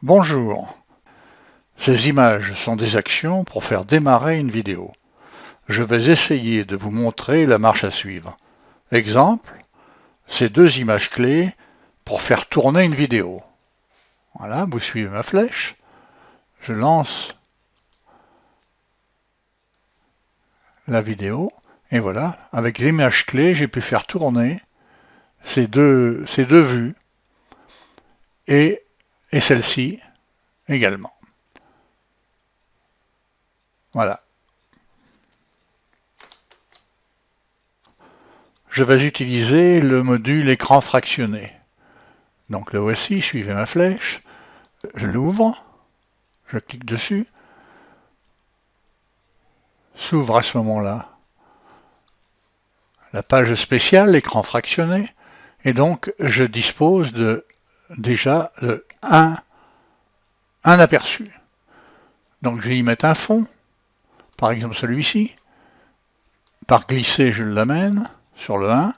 Bonjour. Ces images sont des actions pour faire démarrer une vidéo. Je vais essayer de vous montrer la marche à suivre. Exemple, ces deux images clés pour faire tourner une vidéo. Voilà, vous suivez ma flèche. Je lance la vidéo et voilà, avec l'image clé, j'ai pu faire tourner ces deux vues et celle-ci également. Voilà. Je vais utiliser le module écran fractionné. Donc le voici, suivez ma flèche, je l'ouvre, je clique dessus, s'ouvre à ce moment-là la page spéciale, l'écran fractionné, et donc je dispose déjà de un aperçu. Donc je vais y mettre un fond, par exemple celui-ci, par glisser je l'amène sur le 1,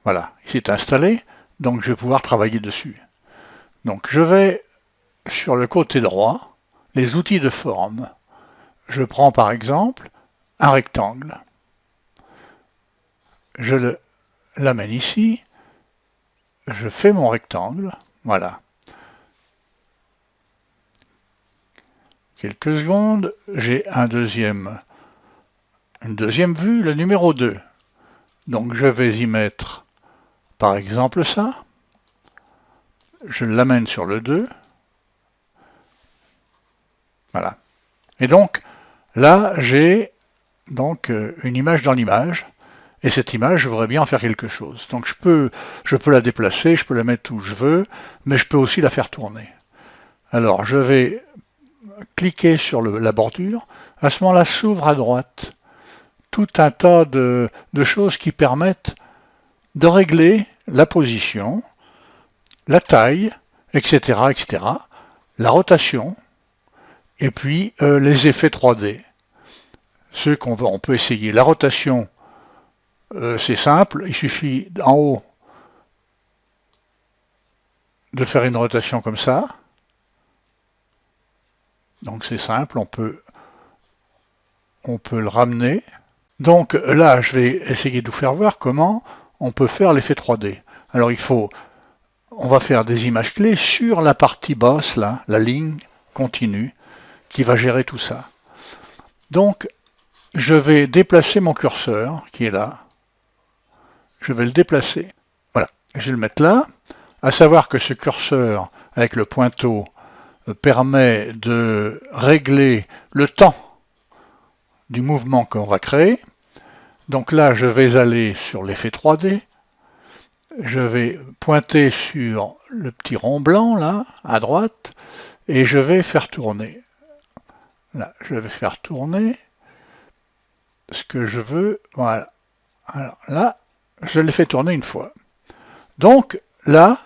voilà, il s'est installé, donc je vais pouvoir travailler dessus. Donc je vais sur le côté droit, les outils de forme. Je prends par exemple un rectangle. Je l'amène ici, je fais mon rectangle, voilà. Quelques secondes, j'ai une deuxième vue, le numéro 2. Donc je vais y mettre par exemple ça, je l'amène sur le 2, voilà. Et donc là j'ai donc une image dans l'image, et cette image je voudrais bien en faire quelque chose. Donc je peux la déplacer, je peux la mettre où je veux, mais je peux aussi la faire tourner. Alors je vais cliquer sur la bordure, à ce moment-là s'ouvre à droite tout un tas de choses qui permettent de régler la position, la taille, etc., etc., la rotation, et puis les effets 3D. Ceux on peut essayer. La rotation, c'est simple, il suffit en haut de faire une rotation comme ça. Donc c'est simple, on peut le ramener. Donc là, je vais essayer de vous faire voir comment on peut faire l'effet 3D. Alors on va faire des images clés sur la partie basse, là, la ligne continue, qui va gérer tout ça. Donc, je vais déplacer mon curseur, qui est là. Je vais le déplacer. Voilà, je vais le mettre là. À savoir que ce curseur, avec le pointeau, permet de régler le temps du mouvement qu'on va créer. Donc là, je vais aller sur l'effet 3D. Je vais pointer sur le petit rond blanc, là, à droite, et je vais faire tourner. Là, je vais faire tourner ce que je veux. Voilà. Alors là, je l'ai fait tourner une fois. Donc là,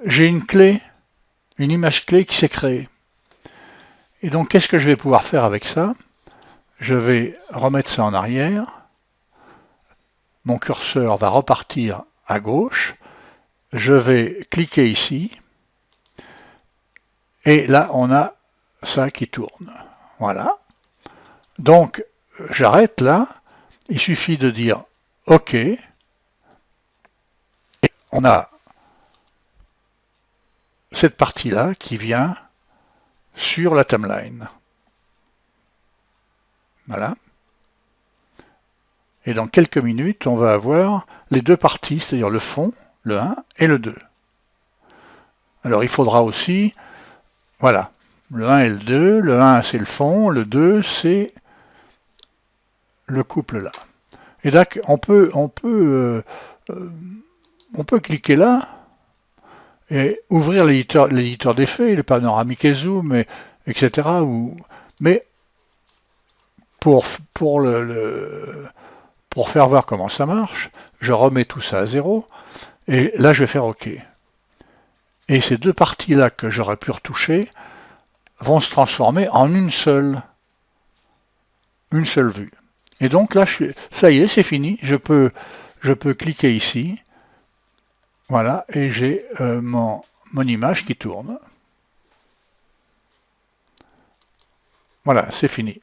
j'ai une clé, une image clé qui s'est créée. Et donc, qu'est-ce que je vais pouvoir faire avec ça? Je vais remettre ça en arrière. Mon curseur va repartir à gauche. Je vais cliquer ici. Et là, on a ça qui tourne. Voilà. Donc, j'arrête là. Il suffit de dire OK. Et on a cette partie-là qui vient sur la timeline. Voilà. Et dans quelques minutes, on va avoir les deux parties, c'est-à-dire le fond, le 1 et le 2. Alors il faudra aussi, voilà, le 1 et le 2, le 1 c'est le fond, le 2 c'est le couple là. Et donc on peut cliquer là et ouvrir l'éditeur d'effets, le panoramique et zoom, etc. Mais pour faire voir comment ça marche, je remets tout ça à zéro, et là je vais faire OK. Et ces deux parties-là que j'aurais pu retoucher vont se transformer en une seule vue. Et donc là, ça y est, c'est fini. Je peux cliquer ici, voilà, et j'ai mon image qui tourne. Voilà, c'est fini.